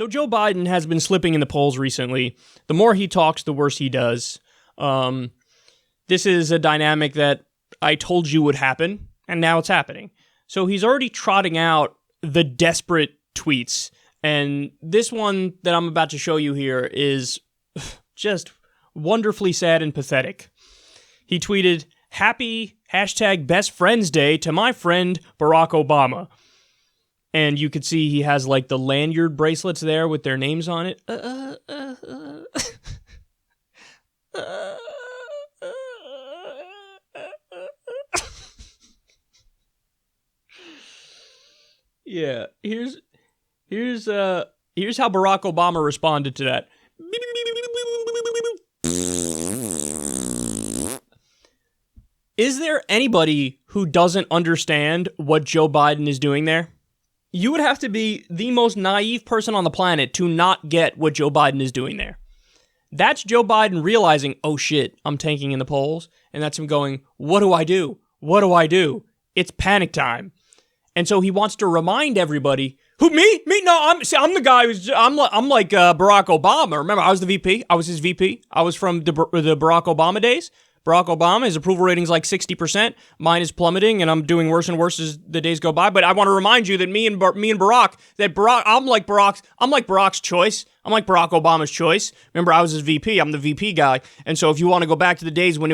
So Joe Biden has been slipping in the polls recently. The more he talks, the worse he does. This is a dynamic that I told you would happen, and now it's happening. So he's already trotting out the desperate tweets, and this one that I'm about to show you here is just wonderfully sad and pathetic. He tweeted, "Happy #Best Friends Day to my friend Barack Obama." And you could see he has like the lanyard bracelets there with their names on it. Yeah, here's how Barack Obama responded to that. Is there anybody who doesn't understand what Joe Biden is doing there? You would have to be the most naive person on the planet to not get what Joe Biden is doing there. That's Joe Biden realizing, oh shit, I'm tanking in the polls. And that's him going, what do I do? What do I do? It's panic time. And so he wants to remind everybody, who, me? No, I'm the guy I'm like Barack Obama. Remember, I was the VP. I was his VP. I was from the Barack Obama days. Barack Obama, his approval rating's like 60%. Mine is plummeting, and I'm doing worse and worse as the days go by. But I want to remind you that me and Barack, I'm like Barack's choice. I'm like Barack Obama's choice. Remember, I was his VP. I'm the VP guy. And so if you want to go back to the days when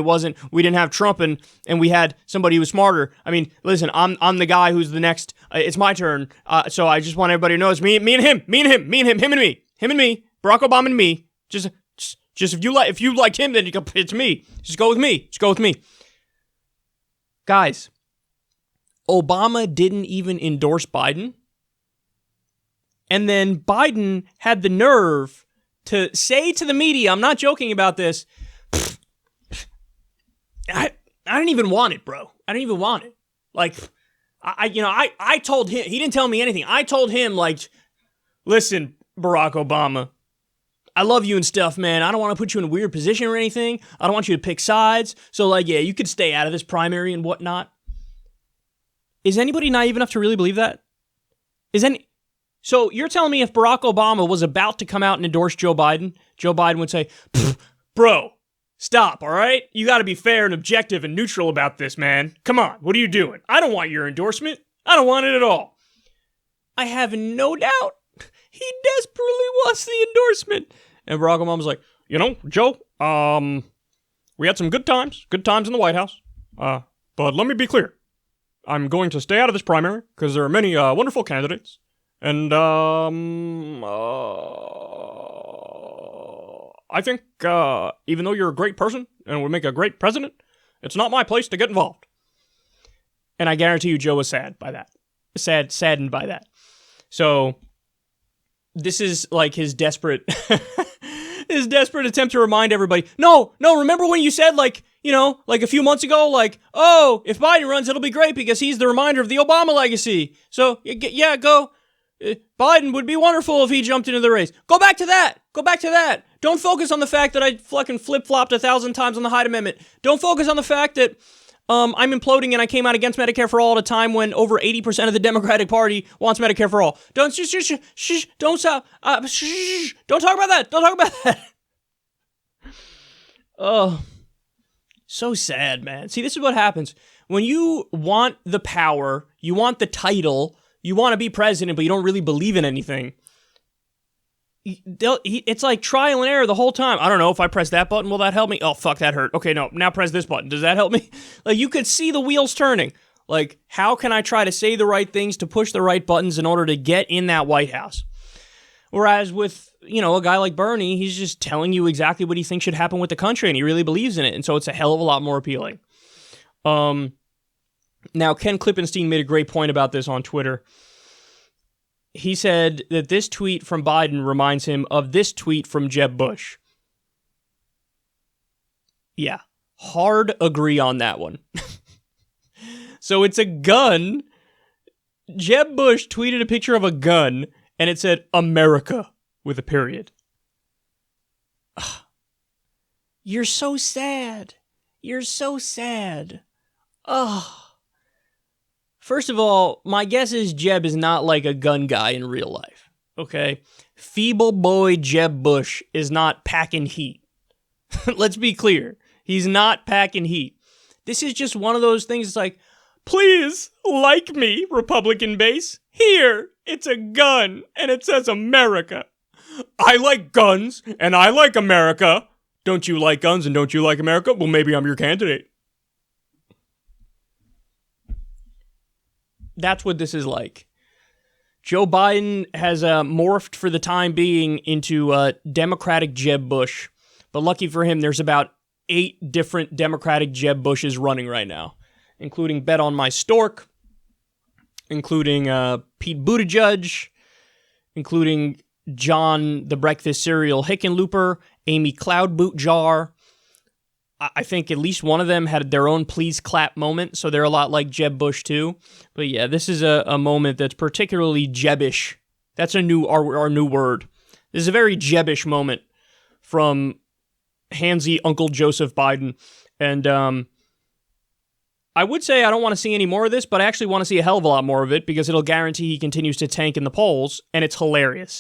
we didn't have Trump and we had somebody who was smarter. I mean, listen, I'm the guy who's the next. It's my turn. So I just want everybody to know it's me and him, him and me, Barack Obama and me. Just if you like him, then it's me. Just go with me. Guys, Obama didn't even endorse Biden. And then Biden had the nerve to say to the media, I'm not joking about this, I didn't even want it, bro. I didn't even want it. Like, I told him, he didn't tell me anything. I told him, like, listen, Barack Obama, I love you and stuff, man. I don't want to put you in a weird position or anything. I don't want you to pick sides. So, like, yeah, you could stay out of this primary and whatnot. Is anybody naive enough to really believe that? So you're telling me if Barack Obama was about to come out and endorse Joe Biden would say, bro, stop, all right? You got to be fair and objective and neutral about this, man. Come on, what are you doing? I don't want your endorsement. I don't want it at all. I have no doubt he desperately wants the endorsement. And Barack Obama's like, Joe, we had some good times in the White House. But let me be clear. I'm going to stay out of this primary because there are many wonderful candidates. And I think even though you're a great person and would make a great president, it's not my place to get involved. And I guarantee you Joe was saddened by that. So this is like his desperate attempt to remind everybody, no, remember when you said like a few months ago, like, oh, if Biden runs, it'll be great because he's the reminder of the Obama legacy. So yeah, go. Biden would be wonderful if he jumped into the race. Go back to that. Don't focus on the fact that I fucking flip-flopped 1,000 times on the Hyde Amendment. Don't focus on the fact that I'm imploding and I came out against Medicare for all at a time when over 80% of the Democratic Party wants Medicare for all. Don't stop. Don't talk about that. Oh, so sad, man. See, this is what happens. When you want the power, you want the title, you want to be president, but you don't really believe in anything. It's like trial and error the whole time. I don't know, if I press that button, will that help me? Oh, fuck, that hurt. Okay, no, now press this button. Does that help me? Like, you could see the wheels turning. Like, how can I try to say the right things to push the right buttons in order to get in that White House? Whereas with, a guy like Bernie, he's just telling you exactly what he thinks should happen with the country, and he really believes in it, and so it's a hell of a lot more appealing. Now, Ken Klippenstein made a great point about this on Twitter. He said that this tweet from Biden reminds him of this tweet from Jeb Bush. Yeah, hard agree on that one. So it's a gun. Jeb Bush tweeted a picture of a gun, and it said, America, with a period. You're so sad. Ugh. First of all, my guess is Jeb is not like a gun guy in real life, okay? feeble boy Jeb Bush is not packing heat. Let's be clear. He's not packing heat. This is just one of those things. It's like, please like me, Republican base. Here, it's a gun, and it says America. I like guns, and I like America. Don't you like guns, and don't you like America? Well, maybe I'm your candidate. That's what this is like. Joe Biden has morphed for the time being into Democratic Jeb Bush. But lucky for him, there's about 8 different Democratic Jeb Bushes running right now, including Bet on My Stork, including Pete Buttigieg, including John the Breakfast Cereal Hickenlooper, Amy Cloudbootjar. I think at least one of them had their own please clap moment, so they're a lot like Jeb Bush too. But yeah, this is a moment that's particularly Jebish. That's our new word. This is a very Jebish moment from handsy Uncle Joseph Biden. And I would say I don't want to see any more of this, but I actually want to see a hell of a lot more of it because it'll guarantee he continues to tank in the polls, and it's hilarious.